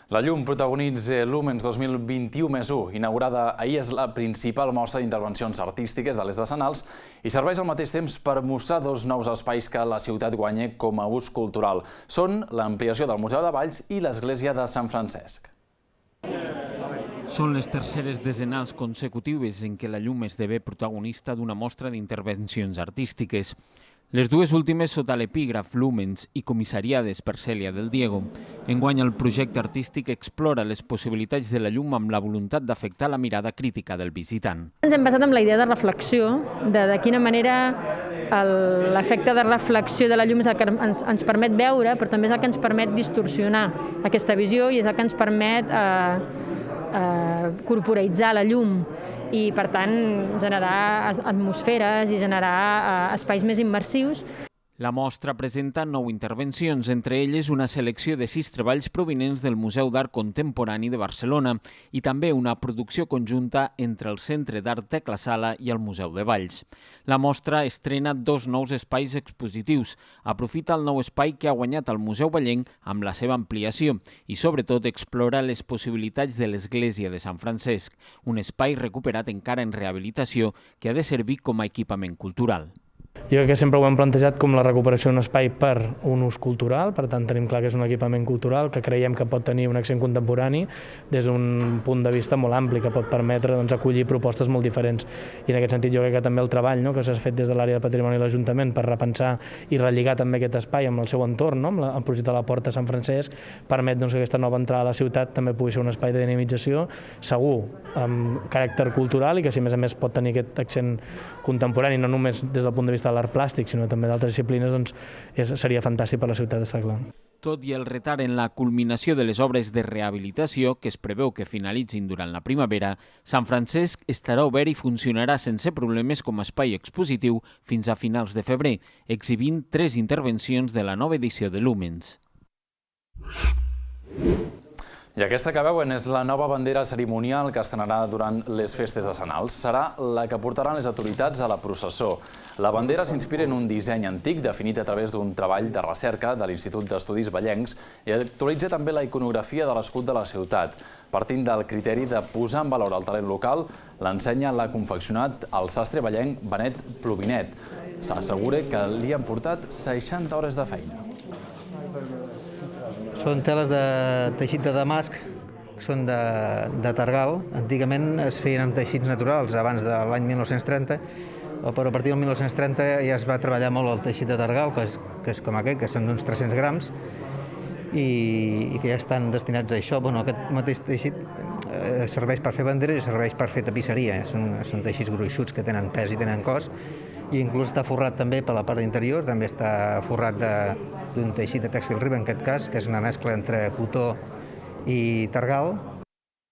La llum protagonitza Lumens 2021+1, inaugurada ahir, és la principal mostra d'intervencions artístiques de l'est de Sanals i serveix al mateix temps per mostrar dos nous espais que la ciutat guanya com a ús cultural. Són l'ampliació del Museu de Valls i l'Església de Sant Francesc. Són les terceres decenals consecutives en què la llum esdevé protagonista d'una mostra d'intervencions artístiques. Les dues últimes sota l'epígraf Lumens i comissariades per Cèlia del Diego. Enguany el projecte artístic explora les possibilitats de la llum amb la voluntat d'afectar la mirada crítica del visitant. Ens hem basat en la idea de reflexió, de quina manera l'efecte de reflexió de la llum és el que ens permet veure, però també és el que ens permet distorsionar aquesta visió i és el que ens permet corporalitzar la llum i, per tant, generar atmosferes i generar espais més immersius. La mostra presenta 9 intervencions, entre elles una selecció de 6 treballs provinents del Museu d'Art Contemporani de Barcelona i també una producció conjunta entre el Centre d'Art Tecla Sala i el Museu de Valls. La mostra estrena 2 nous espais expositius, aprofita el nou espai que ha guanyat el Museu Vallenc amb la seva ampliació i, sobretot, explora les possibilitats de l'Església de Sant Francesc, un espai recuperat encara en rehabilitació que ha de servir com a equipament cultural. Jo crec que sempre ho hem plantejat com la recuperació d'un espai per un ús cultural, per tant tenim clar que és un equipament cultural que creiem que pot tenir un accent contemporani des d'un punt de vista molt ampli, que pot permetre acollir propostes molt diferents. I en aquest sentit jo crec que també el treball que s'ha fet des de l'àrea de patrimoni i l'Ajuntament per repensar i relligar també aquest espai amb el seu entorn, amb el projecte de la Porta de Sant Francesc, permet que aquesta nova entrada a la ciutat també pugui ser un espai de dinamització segur, amb caràcter cultural i que, si a més pot tenir aquest accent contemporani, no només des del punt de vista de l'art plàstic, sinó també d'altres disciplines, seria fantàstic per la ciutat, està clar. Tot i el retard en la culminació de les obres de rehabilitació, que es preveu que finalitzin durant la primavera, Sant Francesc estarà obert i funcionarà sense problemes com a espai expositiu fins a finals de febrer, exhibint 3 intervencions de la nova edició de Lumens. I aquesta que veuen és la nova bandera cerimonial que estrenarà durant les festes de Sanals. Serà la que portaran les autoritats a la processó. La bandera s'inspira en un disseny antic definit a través d'un treball de recerca de l'Institut d'Estudis Vallencs i actualitza també la iconografia de l'escut de la ciutat. Partint del criteri de posar en valor el talent local, l'ensenya l'ha confeccionat el sastre vallenc Benet Plovinet. S'assegura que li han portat 60 hores de feina. Són teles de teixit de damasc, són de Targal. Antigament es feien amb teixits naturals abans de l'any 1930, però a partir del 1930 ja es va treballar molt el teixit de Targal, que és com aquest, que són d'uns 300 grams, i que ja estan destinats a això. Aquest mateix teixit serveix per fer banderes i serveix per fer tapisseria. Són teixits gruixuts que tenen pes i tenen cos, i inclús està forrat també per la part interior, també està forrat d'un teixit de tèxtil riba, en aquest cas, que és una mescla entre cotó i Targal,